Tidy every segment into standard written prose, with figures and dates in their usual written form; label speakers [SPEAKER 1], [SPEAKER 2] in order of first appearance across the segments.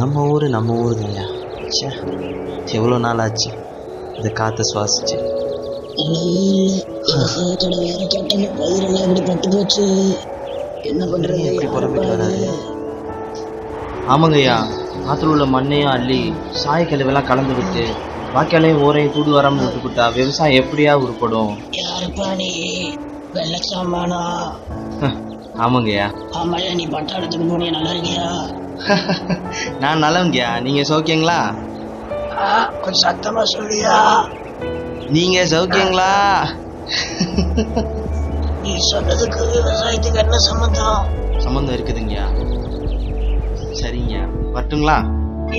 [SPEAKER 1] நம்ம ஊர் தான்யா. ச்சே, எவ்வளோ நாள் ஆச்சு இந்த காற்றை சுவாசிச்சு.
[SPEAKER 2] என்ன பண்றது?
[SPEAKER 1] எப்படி புறம்பிட்டு வராது? ஆமாங்கய்யா, ஆற்றுல உள்ள மண்ணையும் அள்ளி சாய கழிவெல்லாம் கலந்து விட்டு வாய்க்காலையும் ஓரையும் தூடு வராமல் விட்டுக்கிட்டா விவசாயம் எப்படியா உருப்படும்?
[SPEAKER 2] யாருப்பா நீ? வெள்ளச்சாமானா?
[SPEAKER 1] ஆமாங்கய்யா.
[SPEAKER 2] ஆமாயா, நீ பட்டாளத்துக்கு போனியா? நல்லா இருக்கியா?
[SPEAKER 1] நான் நல்லவங்கய்யா, நீங்க சௌக்கியங்களா?
[SPEAKER 2] கொஞ்சம் சத்தமா சொல்லியா.
[SPEAKER 1] நீங்க சௌக்கியங்களா?
[SPEAKER 2] நீ சொன்னதுக்கு விவசாயத்துக்கு என்ன சம்பந்தம்?
[SPEAKER 1] சம்பந்தம் இருக்குதுங்கய்யா. சரிங்க, வரட்டுங்களா?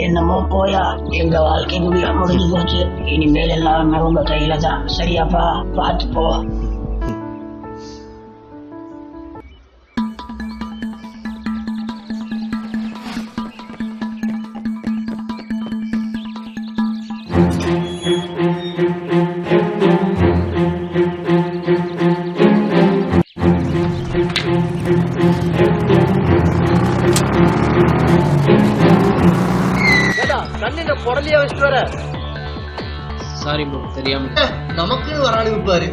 [SPEAKER 2] என்னமோ போயா, எங்க வாழ்க்கை முடிஞ்சு போச்சு. இனிமேல் எல்லாமே உங்க கையில தான். சரியாப்பா, பார்த்து போ.
[SPEAKER 3] பொடலியா வச்சுட்டு வர.
[SPEAKER 1] சாரி ப்ரோ, தெரியாம.
[SPEAKER 3] நமக்கு ஒரு ஆளு பாரு.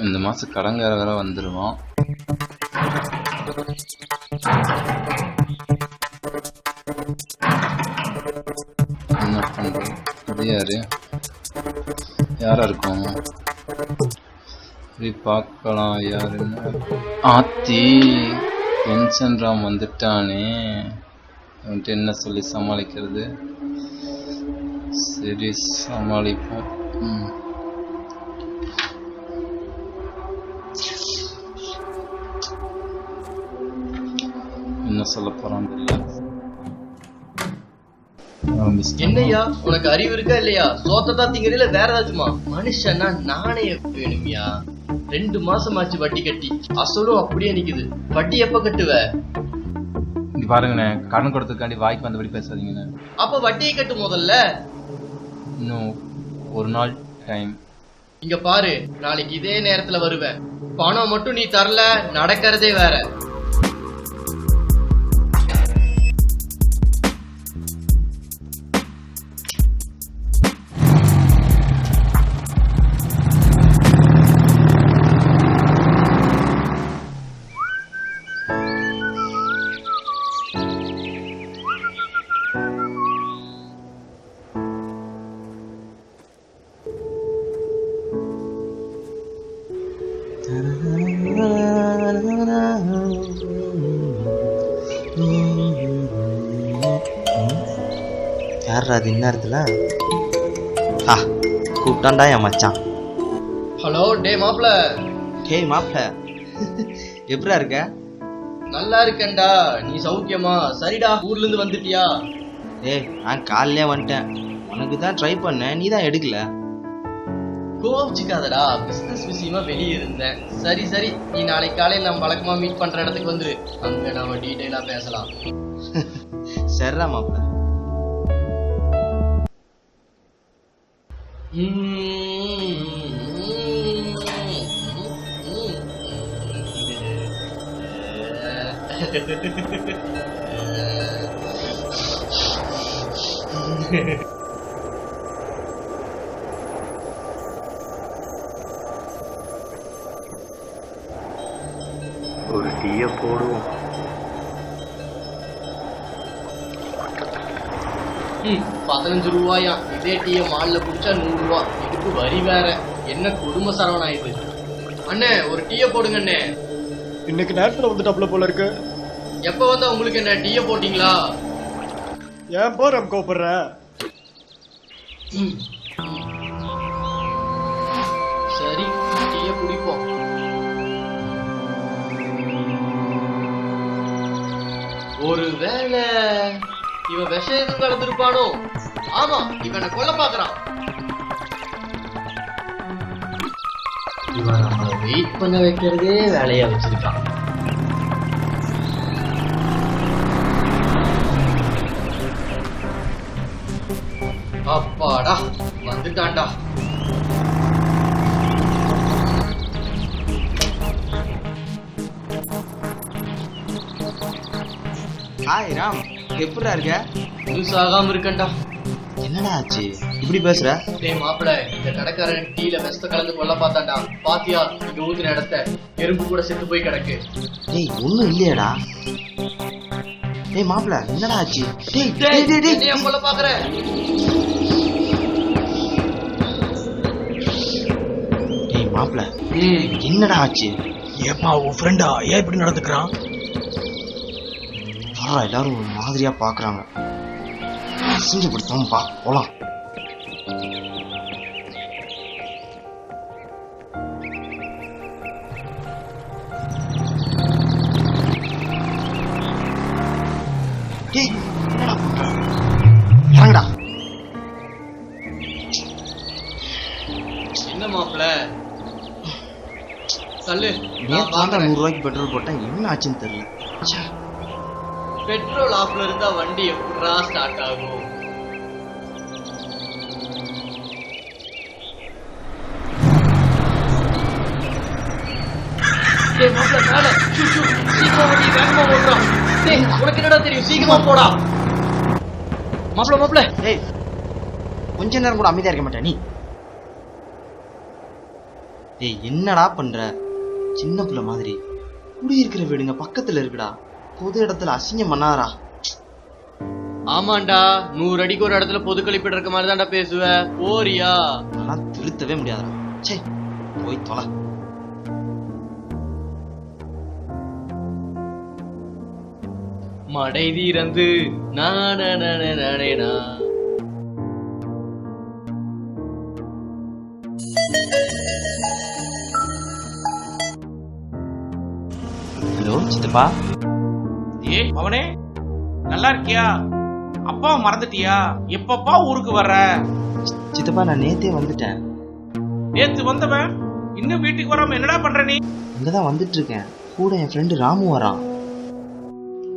[SPEAKER 4] இந்த மாசம் கடங்கார வேற வந்துருவோம். என்ன பண்றது? இது யாரா இருக்கும்? பார்க்கலாம் யாருன்னு. ஆத்தி டென்ஷன் ராம் வந்துட்டானே, அவன்ட்டு என்ன சொல்லி சமாளிக்கிறது? சரி, சமாளிப்போம். என்ன சொல்ல போறான் தெரியல.
[SPEAKER 3] என்னையா உனக்கு அறிவு இருக்கா இல்லையா? சோத்தா திங்கறதுல வேற ஏதாச்சுமா? மனுஷனா நாணயம் வேணுமியா? 2 மாசம் ஆச்சு வட்டி கட்டி, அசலும் அப்படியே நிக்குது. வட்டி எப்ப கட்டுவ?
[SPEAKER 4] இங்க பாருங்கண்ணே, கடன் கொடுத்ததுக்காண்டி வாய்க்கு வந்தபடி பேசாதீங்கண்ணே.
[SPEAKER 3] அப்ப வட்டியை கட்டு முதல்ல.
[SPEAKER 4] இன்னும் ஒரு நாள் டைம்.
[SPEAKER 3] இங்க பாரு, நாளைக்கு இதே நேரத்துல வருவேன். பணம் மட்டும் நீ தரல, நடக்கிறதே வேற.
[SPEAKER 1] யாரா அது இந்நேரத்துல? கூப்பிட்டான்டா என் மச்சான்.
[SPEAKER 3] ஹலோ, டே மாப்ள.
[SPEAKER 1] டேய் மாப்ள, எப்படா இருக்க?
[SPEAKER 3] நல்லா இருக்கேன்டா, நீ சௌக்கியமா? சரிடா, ஊர்ல இருந்து வந்துட்டியா?
[SPEAKER 1] ஏய், நான் காலையிலே வந்துட்டேன். உனக்கு தான் ட்ரை பண்ணேன், நீ தான் எடுக்கல.
[SPEAKER 3] கோவிச்சுக்காதடா, பிசினஸ் விஷயமா வெளியே இருந்தேன். சரி சரி, நீ நாளைக்கு காலையில் நம்ம வழக்கமா மீட் பண்ற இடத்துக்கு வந்துரு. அங்க நாம டீடைலா பேசலாம்.
[SPEAKER 1] சரிடா மாப்ள.
[SPEAKER 5] ஒரு டீயை போடுவோம்.
[SPEAKER 3] 15 ரூபாயா? இதே டீயை மால்ல குடிச்சா 100 ரூபா. இதுக்கு வரி வேற. என்ன குடும்ப சரவண ஆயிடுது. அண்ணே, ஒரு டீயை போடுங்க அண்ணே.
[SPEAKER 6] இன்னைக்கு நேரத்துல வந்துட்டாப்ல போல இருக்கு.
[SPEAKER 3] எப்ப வந்தா உங்களுக்கு என்ன, டீயை போட்டீங்களா?
[SPEAKER 6] ஏன் போறோம் கோபப்படுற?
[SPEAKER 3] சரி, டீயை குடிப்போம். ஒரு வேளை இவன் விஷம் எதுவும் கலந்துருப்பானோ? ஆமா, இவனை கொல்ல பாக்குறான். இவன் நம்மளை வெயிட் பண்ண வைக்கிறதே வேலையா வச்சிருக்கான். அப்பாடா, வந்துட்டான்டா.
[SPEAKER 1] ஹாய் ராம், எப்படிடா இருக்க?
[SPEAKER 3] யூஸ் ஆகாம இருக்கேன்டா.
[SPEAKER 1] என்னடா ஆச்சு இப்படி பேசுற?
[SPEAKER 3] டேய் மாப்பிள, இந்த கடைக்காரன் டீல விஷத்தை கலந்து கொல்ல பார்த்தான்டா. பாத்தியா இங்க ஊத்துன இடத்த, எறும்பு கூட செத்து போய் கிடக்கு.
[SPEAKER 1] டேய் ஒண்ணும் இல்லையேடா. டேய் மாப்பிள, என்னடா ஆச்சு? டேய் டேய் டேய் டேய்
[SPEAKER 3] என்னையா கொல்ல பாக்குற?
[SPEAKER 1] டேய் மாப்பிள, என்னடா ஆச்சு?
[SPEAKER 6] ஏப்பா உன் ஃப்ரெண்டா ஏன் இப்படி நடந்துக்கிறான்?
[SPEAKER 1] எல்லாரும் ஒரு மாதிரியா பாக்குறாங்க. அசிங்கப்படுத்தாமப்பா, போலாம். டேய் என்னடா பண்ற? இறங்குடா.
[SPEAKER 3] என்ன மாப்பிள தள்ளு.
[SPEAKER 1] நேத்து தாண்டா 100 ரூபாய்க்கு பெட்ரோல் போட்டேன், என்ன ஆச்சுன்னு தெரியல. ச்சே.
[SPEAKER 3] பெட்ரோல் ஆஃப்ல இருந்தா வண்டி எப்படா ஸ்டார்ட் ஆகும்? டேய் மாப்ள, மேல ஷூ ஷூ, சீக்கிரம் வண்டி வேகமா ஓடுறா. டேய் உனக்கு என்னடா தெரியும், சீக்கிரமா போடா. மாப்ள
[SPEAKER 1] டேய் கொஞ்ச நேரம் கூட அமைதியா இருக்க மாட்டே நீ. டேய் என்னடா பண்ற? சின்ன பிள்ளை மாதிரி. குடியிருக்கிற வீடுங்க பக்கத்துல இருக்குடா, பொது இடத்துல அசிங்கம் பண்ணாதடா.
[SPEAKER 3] ஆமாண்டா, 100 அடிக்கு ஒரு இடத்துல பொது கழிப்பிட இருக்க மாதிரி தான்டா பேசுவ. போறியா?
[SPEAKER 1] ஆனா திருத்தவே முடியாதுடா. சே போய் தொலை.
[SPEAKER 3] மடை தீரந்து நானேனா.
[SPEAKER 1] ஹலோ சித்தப்பா.
[SPEAKER 7] ஏய் அவனே, நல்லா இருக்கியா? அப்பாவை மறந்துட்டியா? எப்பப்பா ஊருக்கு வர்ற?
[SPEAKER 1] சித்தப்பா நான் நேத்தே வந்துட்டேன்.
[SPEAKER 7] நேத்து வந்தவன் இன்னும் வீட்டுக்கு வராம என்னடா பண்ற நீ?
[SPEAKER 1] இங்கதான் வந்துட்டு இருக்கேன், கூட என் ஃப்ரெண்டு ராமு வரான்.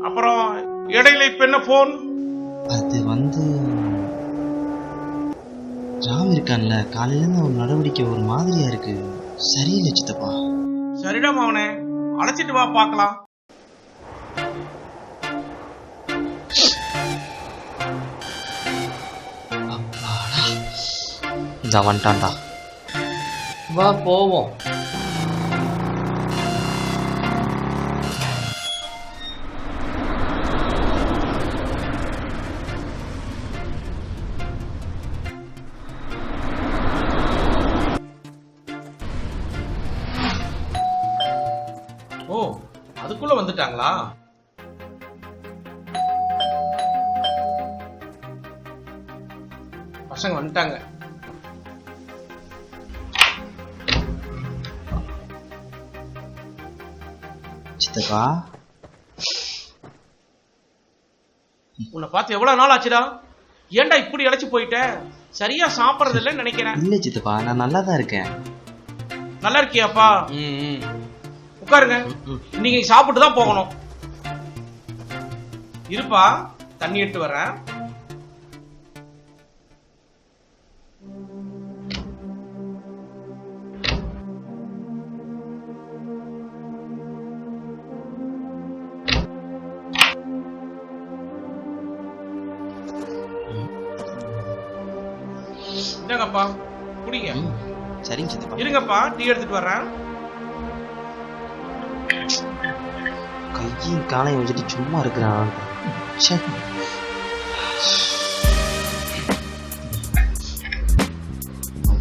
[SPEAKER 7] அப்புறம் இடையில இப்ப என்ன போன்?
[SPEAKER 1] அது வந்து ராம் இருக்கான்ல, காலையில இருந்து அவன் நடவடிக்கை ஒரு மாதிரியா இருக்கு, சரியில்லை சித்தப்பா.
[SPEAKER 7] சரிடா அவனே, அழைச்சிட்டு வா பாக்கலாம்.
[SPEAKER 1] இந்த வந்துட்டான்டா.
[SPEAKER 3] வா போவோம்.
[SPEAKER 7] ஓ அதுக்குள்ள வந்துட்டாங்களா? பசங்க வந்துட்டாங்க.
[SPEAKER 1] சித்தப்பா
[SPEAKER 7] உன்னை பார்த்து எவ்வளவு நாள் ஆச்சுடா? ஏன்டா இப்படி இழைச்சு போயிட்ட? சரியா சாப்பிடறது இல்லைன்னு நினைக்கிறேன்.
[SPEAKER 1] இல்ல சித்தப்பா, நான் நல்லா தான் இருக்கேன்.
[SPEAKER 7] நல்லா இருக்கியாப்பா? உட்காருங்க, நீங்க சாப்பிட்டு தான் போகணும். இருப்பா, தண்ணி எடுத்து வரேன். இந்தாங்கப்பா குடிங்க.
[SPEAKER 1] சரிங்க சித்தப்பா.
[SPEAKER 7] இருங்கப்பா, டீ எடுத்துட்டு வர்றேன்.
[SPEAKER 1] கையும் காலையும் வச்சுட்டு சும்மா இருக்கிறான்.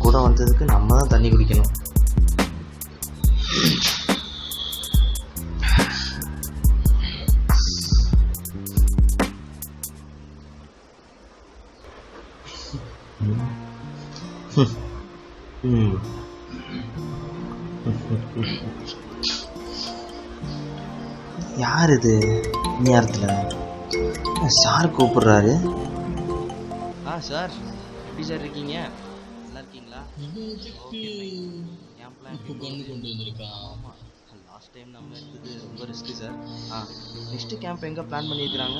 [SPEAKER 1] கூட வந்ததுக்கு நம்ம தான் தண்ணி குடிக்கணும். யார் இது நேரத்துல? சார் கூப்பிடுறாரு. சார் எப்படி சார் இருக்கீங்க? நல்லா இருக்கீங்களா? லாஸ்ட் டைம் நம்ம இருந்தது ரொம்ப ரிஸ்க் சார். நெக்ஸ்ட் கேம்ப் எங்க பிளான் பண்ணியிருக்கிறாங்க?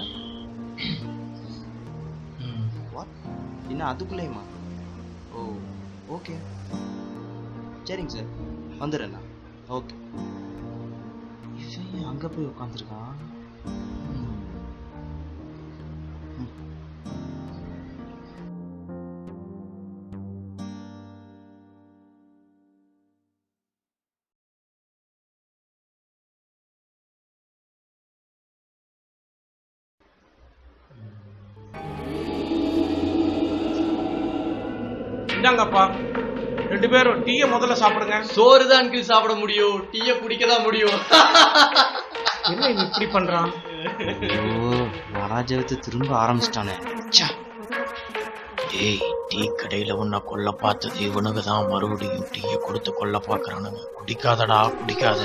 [SPEAKER 1] வாட், என்ன அதுக்குள்ளேயுமா? ஓ ஓகே சரிங்க சார், வந்துடுறேண்ணா. ஓகே. இவன் அங்கே போய் உட்காந்துருக்கான்.
[SPEAKER 7] இந்தாங்கப்பா, 2 பேரும் டீயை முதல்ல சாப்பிடுங்க.
[SPEAKER 3] சோறு தான் அங்கிள் சாப்பிட முடியும், டீயை குடிக்க தான் முடியும்.
[SPEAKER 7] என்ன இவன் இப்படி பண்றான்?
[SPEAKER 1] ஓ, வராஜகத்தை திரும்ப ஆரம்பிச்சிட்டானே.
[SPEAKER 6] டேய், டீ கடையில உன்னை கொல்ல பார்த்தது இவனுக்கு தான் மறுபடியும் டீயை கொடுத்து கொல்ல பாக்குறானுங்க. குடிக்காதடா, குடிக்காத.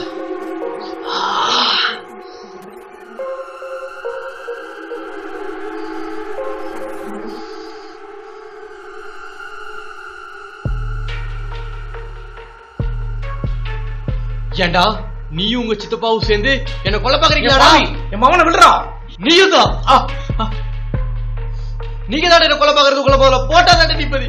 [SPEAKER 3] ஏண்டா நீயும் உங்க சித்தப்பாவும் சேர்ந்து என்ன கொல்ல
[SPEAKER 7] என்
[SPEAKER 3] பாக்குறீங்களாடா?
[SPEAKER 7] பாவி, என் மகனை விடுறா.
[SPEAKER 3] நீயும் தான். நீங்க தான் என்ன கொல்ல பாக்குறது, கொல்ல போகல போட்டா தான் நிப்பதி.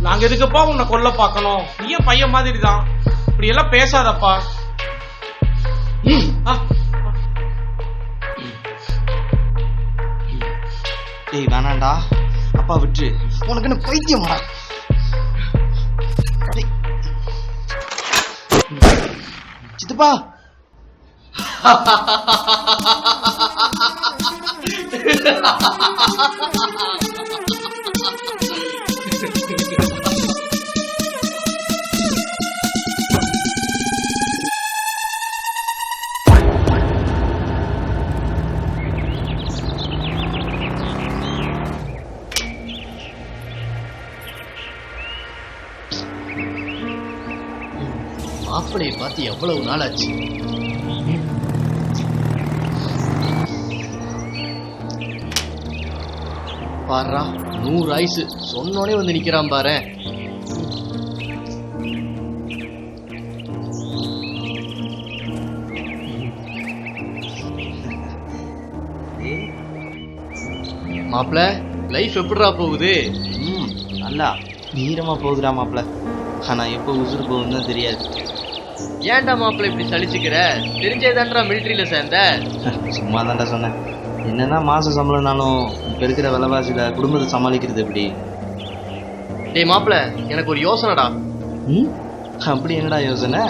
[SPEAKER 7] நாங்க எதுக்குப்பா உன்னை கொல்ல பார்க்கணும்? நீயும் பையன் மாதிரி தான், இப்படி எல்லாம் பேசாதப்பா.
[SPEAKER 1] டேய் வேணாண்டா, அப்பா விட்டு. உனக்கு என்ன பைத்தியமாடா? டேய். சித்தப்பா,
[SPEAKER 3] மாப்பிளையை பார்த்து எவ்வளவு நாள் ஆச்சு. பாரா 100 ஆயுசு சொன்னோடனே வந்து நிக்கிறான் பாரு. மாப்பிள லைஃப் எப்படிடா போகுது?
[SPEAKER 1] நல்லா நீரமா போகுதுடா மாப்பிள. ஆனா எப்போ உசுறு போகுதுன்னு தெரியாது.
[SPEAKER 3] ஏன்டா மாப்பிள இப்படி சலிச்சுக்கிற? தெரிஞ்சேதான்டா மிலிட்டரியில சேர்ந்த.
[SPEAKER 1] சும்மா தான்டா சொன்னேன். என்னன்னா மாச சம்பளம்னாலும் இப்ப இருக்கிற விலைவாசியில குடும்பத்தை சமாளிக்கிறது எப்படி?
[SPEAKER 3] டேய் மாப்பிள, எனக்கு ஒரு யோசனைடா.
[SPEAKER 1] அப்படி என்னடா யோசனை?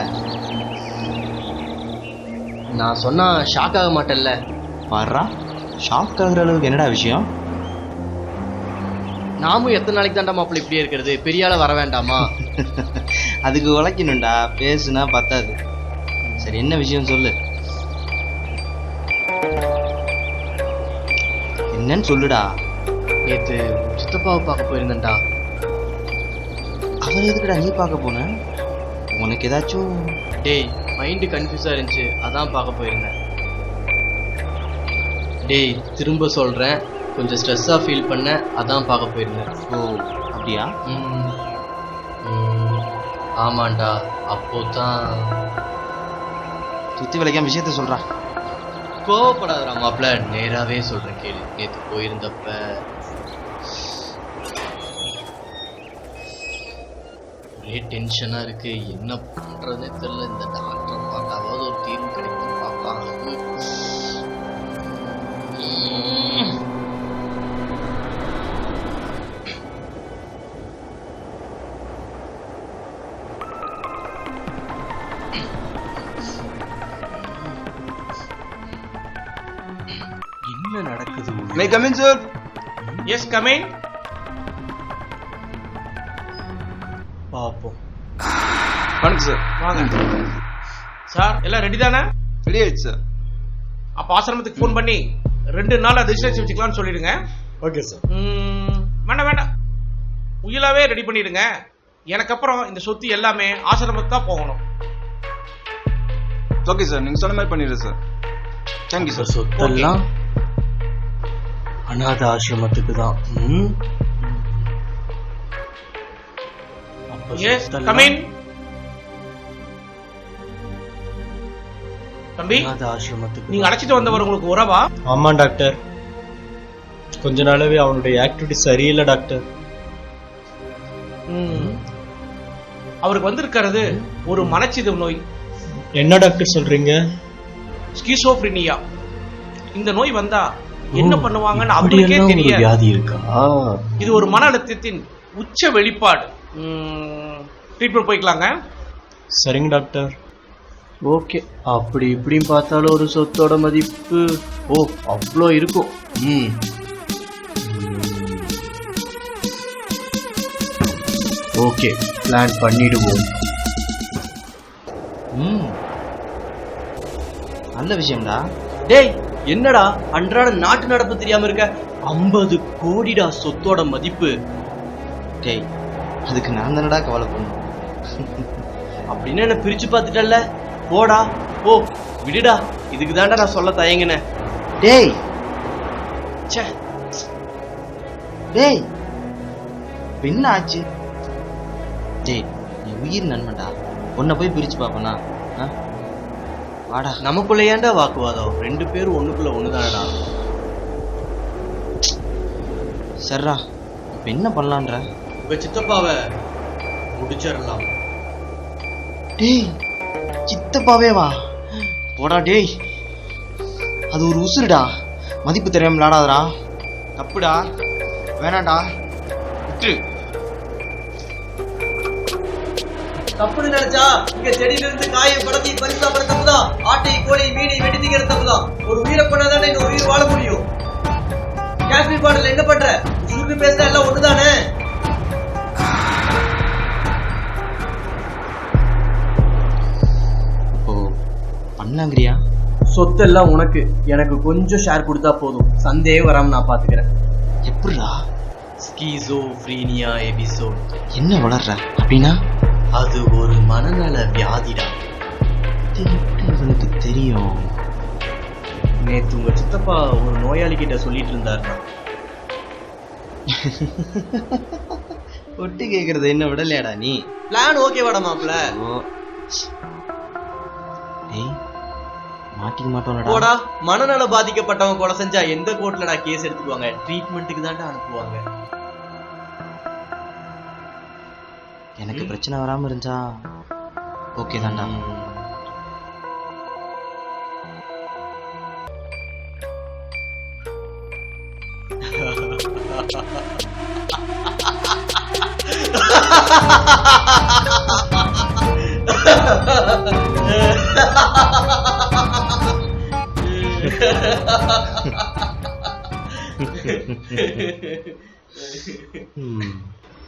[SPEAKER 3] நான் சொன்னா ஷாக் ஆக மாட்டேன்ல?
[SPEAKER 1] பாடுறா, ஷாக் ஆகுற அளவுக்கு என்னடா விஷயம்?
[SPEAKER 3] நாமும் எத்தனை நாளைக்கு தான்டா மாப்பிள இப்படியே இருக்கிறது? பெரிய ஆள வர வேண்டாமா?
[SPEAKER 1] அதுக்கு உழைக்கணும்டா, பேசுனா பத்தாது. சரி, என்ன விஷயம் சொல்லு. என்னன்னு சொல்லுடா.
[SPEAKER 3] நேத்து சித்தப்பாவை பார்க்க போயிருந்தேன்டா.
[SPEAKER 1] அவர் எதுக்குடா நீ பார்க்க போன? உனக்கு ஏதாச்சும்?
[SPEAKER 3] டேய் மைண்டு கன்ஃபியூஸா இருந்துச்சு, அதான் பார்க்க போயிருந்தேன். டேய் திரும்ப சொல்றேன், கொஞ்சம் ஸ்ட்ரெஸ்ஸா ஃபீல் பண்ண, அதான் பார்க்க போயிருந்தேன்.
[SPEAKER 1] ஓ அப்படியா?
[SPEAKER 3] ஆமாண்டா. அப்போதான்.
[SPEAKER 1] சுத்தி விளைக்காம விஷயத்த சொல்றா.
[SPEAKER 3] கோவப்படாதடா மாப்பிள, நேராவே சொல்றேன் கேளு. நேத்து போயிருந்தப்ப ஒரே டென்ஷனா இருக்கு, என்ன பண்றதே தெரியல. இந்த டாக்டர் பார்த்தாவது ஒரு தீர்வு கிடைக்கும் பார்ப்பாங்க.
[SPEAKER 6] என்ன நடக்குது?
[SPEAKER 4] May come in sir.
[SPEAKER 7] Yes, come in.
[SPEAKER 6] பாப்போம்.
[SPEAKER 4] வணக்கம் சார்.
[SPEAKER 7] வாங்க சார், எல்லாம் ரெடி தானே?
[SPEAKER 4] ரெடி ஆயிடுச்சு சார்.
[SPEAKER 7] அப்ப ஆசிரமத்துக்கு ஃபோன் பண்ணி 2 நாள் ரிஜிஸ்ட்ரேஷன் வச்சுக்கலாம்னு சொல்லிடுங்க.
[SPEAKER 6] Okay sir.
[SPEAKER 7] வேண்டாம் வேண்டாம், உயிலாவே ரெடி பண்ணிடுங்க. எனக்கு அப்புறம் இந்த சொத்து எல்லாமே ஆசிரமத்துக்கு தான் போகணும்.
[SPEAKER 4] ஓகே சார், நீங்க சொன்ன மாதிரி பண்ணிடுறேன் சார். Thank you sir.
[SPEAKER 6] சொத்தெல்லாம் அநாத ஆசிரமத்துக்கு தான்.
[SPEAKER 7] Yes, come in. தம்பி,
[SPEAKER 6] அநாத ஆசிரமத்துக்கு
[SPEAKER 7] நீங்க அழைச்சிட்டு வந்தவர் உங்களுக்கு உறவா?
[SPEAKER 8] ஆமா டாக்டர், கொஞ்ச நாளாவே அவனுடைய ஆக்டிவிட்டி சரியில்லை டாக்டர்.
[SPEAKER 7] அவருக்கு வந்திருக்கிறது ஒரு மனச்சிதைவு நோய்.
[SPEAKER 8] என்ன டாக்டர் சொல்றீங்க?
[SPEAKER 7] ஸ்கிசோஃப்ரினியா. இந்த நோய் வந்தா என்ன பண்ணுவாங்கன்னு அவருக்கே
[SPEAKER 8] அப்படியெல்லாம் ஒரு
[SPEAKER 7] தெரியாது.
[SPEAKER 8] வியாதி இருக்கா?
[SPEAKER 7] இது ஒரு மன அழுத்தத்தின் உச்ச வெளிப்பாடு. ட்ரீட்மெண்ட் போய்க்கலாங்க.
[SPEAKER 8] சரிங்க டாக்டர்.
[SPEAKER 3] ஓகே, அப்படி இப்படின்னு பார்த்தாலும் ஒரு சொத்தோட மதிப்பு அவ்வளோ இருக்கும். ஓகே, பிளான் பண்ணிடுவோம்.
[SPEAKER 1] நல்ல விஷயம்டா.
[SPEAKER 3] டேய், என்னடா அன்றாட நாட்டு நடப்பு தெரியாம இருக்க? 50 கோடிடா சொத்தோட மதிப்பு.
[SPEAKER 1] டேய், அதுக்கு நான் தானடா கவலை பண்ணும்.
[SPEAKER 3] அப்படின்னு என்ன பிரிச்சு பார்த்துட்டல்ல? போடா போ, விடுடா. இதுக்கு தாண்டா நான் சொல்ல தயங்கினேன்.
[SPEAKER 1] டேய்
[SPEAKER 3] ச்சே,
[SPEAKER 1] டேய் என்ன ஆச்சு? டேய், நீ உயிர் நண்பன்டா, உன்னை போய் பிரிச்சு பாப்பனா? வாடா.
[SPEAKER 3] நமக்குள்ள ஏன்டா வாக்குவாதம்? 2 பேரும் ஒண்ணுக்குள்ள ஒண்ணுதானடா.
[SPEAKER 1] சரிடா, இப்ப என்ன பண்ணலான்ற?
[SPEAKER 3] உங்க சித்தப்பாவை முடிச்சிடலாம்.
[SPEAKER 1] டேய், சித்தப்பாவே வா? போடா டேய், அது ஒரு உசுருடா. மதிப்பு தெரியாம விளையாடாதடா. தப்புடா, வேணாண்டா, விட்டு.
[SPEAKER 3] தப்புன்னு நினைச்சா இங்க செடியில இருந்து காயை படத்தை பறிச்சு சாப்பிட தப்புதான். ஆட்டை கோழி மீனை வெட்டி திங்கிற தப்புதான். ஒரு உயிரை பண்ணாதானே இன்னொரு உயிர் வாழ முடியும். காஷ்மீர் பாடல என்ன பண்ற? சுருக்கு பேசுற எல்லாம் ஒண்ணுதானே?
[SPEAKER 1] பண்ணாங்கிறியா?
[SPEAKER 3] சொத்தெல்லாம் உனக்கு, எனக்கு கொஞ்சம் ஷேர் கொடுத்தா போதும். சந்தேக வராம நான் பாத்துக்கிறேன்.
[SPEAKER 1] எப்படிடா?
[SPEAKER 3] Schizophrenia episode.
[SPEAKER 1] என்ன வளர்ற அப்படின்னா?
[SPEAKER 3] அது ஒரு மனநல வியாதிடா.
[SPEAKER 1] இவனுக்கு தெரியும்.
[SPEAKER 3] நேத்து உங்க சித்தப்பா ஒரு நோயாளி கிட்ட சொல்லிட்டு இருந்தாருண்ணா.
[SPEAKER 1] ஒட்டு கேக்குறது என்ன விடலையாடா நீ?
[SPEAKER 3] பிளான் ஓகேவாடா மாப்ள?
[SPEAKER 1] டேய், மாட்டிக்க மாட்டோம்டா.
[SPEAKER 3] போடா. மனநல பாதிக்கப்பட்டவங்க கொலை செஞ்சா எந்த கோர்ட்லடா கேஸ் எடுத்துக்குவாங்க? ட்ரீட்மெண்ட்டுக்கு தான்டா அனுப்புவாங்க.
[SPEAKER 1] எனக்கு பிரச்சனை வராம இருந்தா ஓகே தான்டா.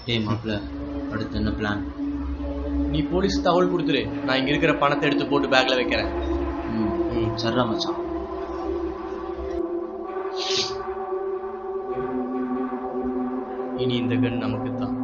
[SPEAKER 6] டேய் மாப்ள, அடுத்து என்ன பிளான்?
[SPEAKER 3] நீ போலீஸ் தகவல் கொடுத்துரு. நான் இங்க இருக்கிற பணத்தை எடுத்து போட்டு பேக்ல வைக்கிறேன்.
[SPEAKER 6] சரிடா மச்சான்.
[SPEAKER 3] இனி இந்த கன் நமக்கு தான்.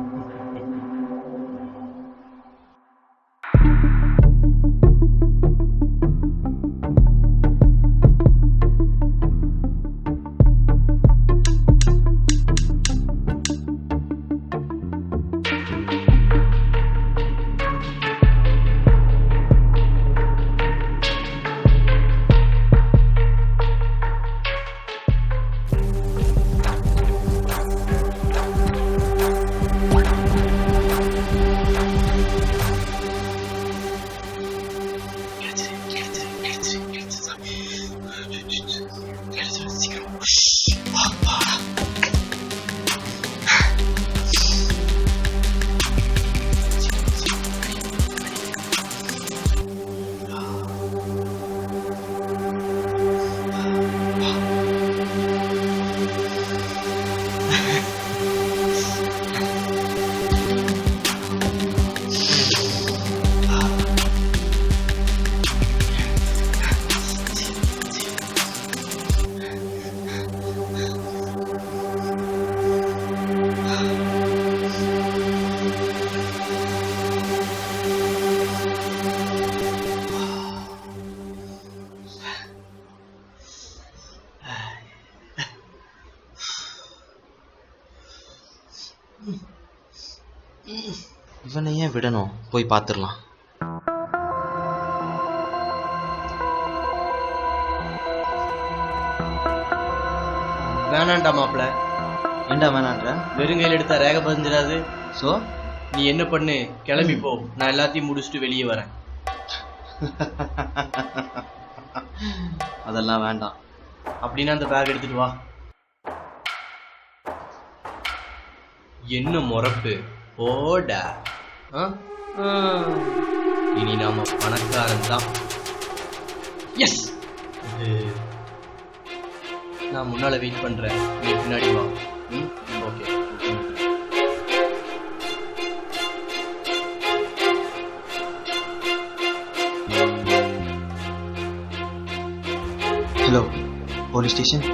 [SPEAKER 1] இவனை ஏன் விடணும்? போய் பார்த்துடலாம்.
[SPEAKER 3] வேணாண்டா மாப்ள.
[SPEAKER 1] ஏண்டா வேணான்ற?
[SPEAKER 3] வெறுங்கையில் எடுத்தா ரேக பதிஞ்சிடாது.
[SPEAKER 1] சோ
[SPEAKER 3] நீ என்ன பண்ணு, கிளம்பி போ. நான் எல்லாத்தையும் முடிச்சுட்டு வெளியே வரேன்.
[SPEAKER 1] அதெல்லாம் வேண்டாம்.
[SPEAKER 3] அப்படின்னா அந்த பேக் எடுத்துட்டு வா. என்ன முறப்பு? போடா. இனி நாம பணக்காரன் தான். எஸ். நான் முன்னால வெயிட் பண்றேன், நீ பின்னாடி வா. ஓகே.
[SPEAKER 1] Hello, police station.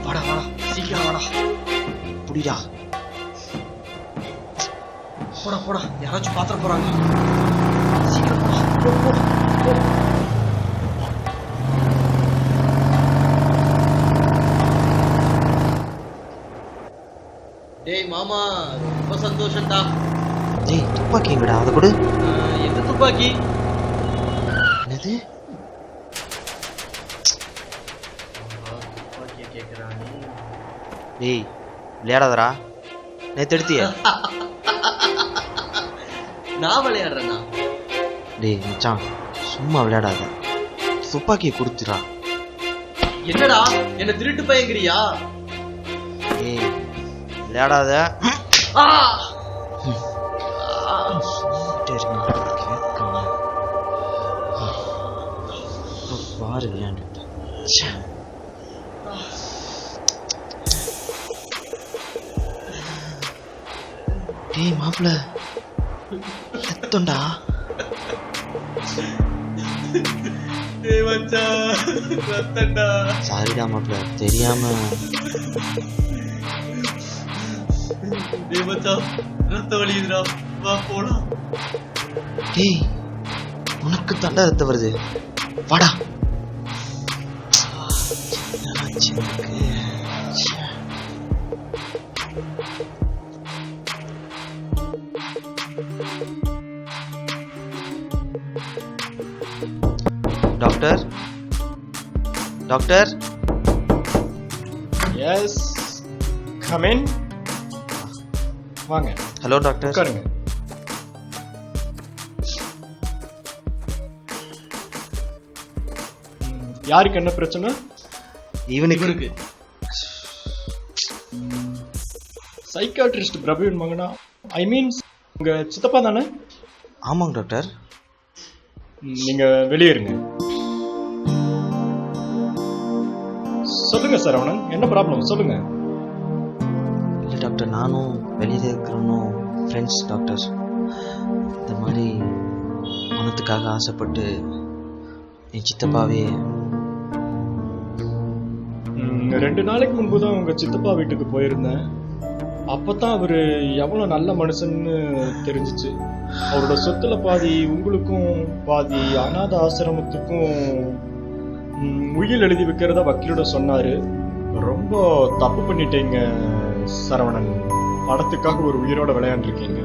[SPEAKER 3] வாடா வாடா, சீக்கிரம் வாடா.
[SPEAKER 1] புடிடா.
[SPEAKER 3] போடா போடா, யாராச்சும் பாத்திர போறாங்க. சீக்கிரம் போடா. போ, போ, போ. டேய் மாமா, ரொம்ப சந்தோஷம்டா.
[SPEAKER 1] டேய், துப்பாக்கி எங்கடா? அதை கொடு.
[SPEAKER 3] எந்த துப்பாக்கி?
[SPEAKER 1] என்னது?
[SPEAKER 3] துப்பாக்கியை கேக்குறானே.
[SPEAKER 1] டேய், விளையாடாதடா. நேத்து எடுத்தியே.
[SPEAKER 3] நான் விளையாடுறேன்னா?
[SPEAKER 1] டேய் மச்சான், சும்மா விளையாடாத. துப்பாக்கியை கொடுத்துடா.
[SPEAKER 3] என்னடா என்ன திருட்டு பையங்கிறியா?
[SPEAKER 1] ஏய், விளையாடாத.
[SPEAKER 3] ஆ!
[SPEAKER 1] பாரு விளையாண்டு. டேய் மாப்பிள, ரத்தம்டா.
[SPEAKER 3] டேய் மச்சான், ரத்தம்டா.
[SPEAKER 1] சாரிடா மாப்பிள, தெரியாம.
[SPEAKER 3] டேய் மச்சான், ரத்த வலியுதுடா. வா போலாம்.
[SPEAKER 1] டேய், உனக்கு தண்டை ரத்தம் வருது. வாடா. என்னாச்சு உனக்கு? Doctor, doctor.
[SPEAKER 8] Yes, come in. வாங்க.
[SPEAKER 1] Hello doctor.
[SPEAKER 8] உட்காருங்க. யாருக்கு என்ன பிரச்சனை?
[SPEAKER 1] இவனுக்கு.
[SPEAKER 8] சைக்காட்ரிஸ்ட் பிரபீன் மங்கனா, ஐ மீன் உங்க சித்தப்பா தானே?
[SPEAKER 1] ஆமாங்க டாக்டர்.
[SPEAKER 8] நீங்க வெளியேறுங்க. சொல்லுங்க சரவணன், என்ன ப்ராப்ளம் சொல்லுங்க.
[SPEAKER 1] இல்லை டாக்டர், நானும் வெளியே இருக்கிறவனும் ஃப்ரெண்ட்ஸ் டாக்டர். இந்த மாதிரி பணத்துக்காக ஆசைப்பட்டு என் சித்தப்பாவே.
[SPEAKER 8] 2 நாளைக்கு முன்பு தான் உங்க சித்தப்பா வீட்டுக்கு போயிருந்தேன். அப்பதான் அவரு எவ்வளவு நல்ல மனுஷன்னு தெரிஞ்சிச்சு. அவரோட சொத்துல பாதி உங்களுக்கும் பாதி அநாத ஆசிரமத்துக்கும் உயில் எழுதி வைக்கிறதா வக்கீலோட சொன்னாரு. ரொம்ப தப்பு பண்ணிட்டீங்க சரவணன். படத்துக்காக ஒரு உயிரோட விளையாண்டுருக்கீங்க.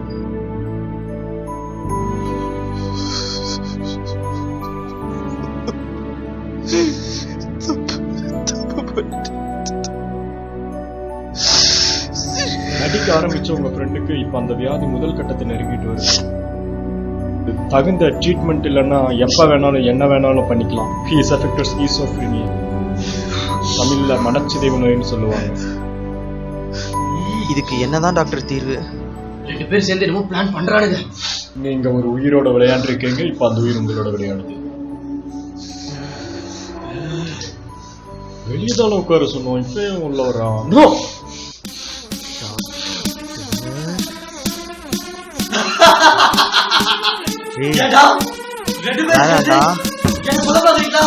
[SPEAKER 8] நடிக்க ஆரம்பிச்ச உங்க ஃப்ரெண்டுக்கு இப்ப அந்த வியாதி முதல் கட்டத்தை நெருங்கிட்டு வருது. தகுந்த ட்ரீட்மெண்ட் இல்லைன்னா எப்ப வேணாலும் என்ன வேணாலும் பண்ணிக்கலாம். He is affected schizophrenia. தமிழ்ல மனச்சிதைவு நோய்னு சொல்லுவாங்க.
[SPEAKER 1] இதுக்கு என்னதான் டாக்டர் தீர்வு?
[SPEAKER 3] 2 பேர் சேர்ந்து என்னமோ பிளான் பண்றானுங்க.
[SPEAKER 8] நீங்க ஒரு உயிரோட விளையாண்டுருக்கீங்க, இப்ப அந்த உயிர் உங்களோட விளையாடுது. வெளியதான உட்கார சொன்னோம், இப்ப உள்ள வரான்.
[SPEAKER 3] ஏடா 2 பேர் சேர்ந்து என்ன சொல்ல பாக்குறீங்களா?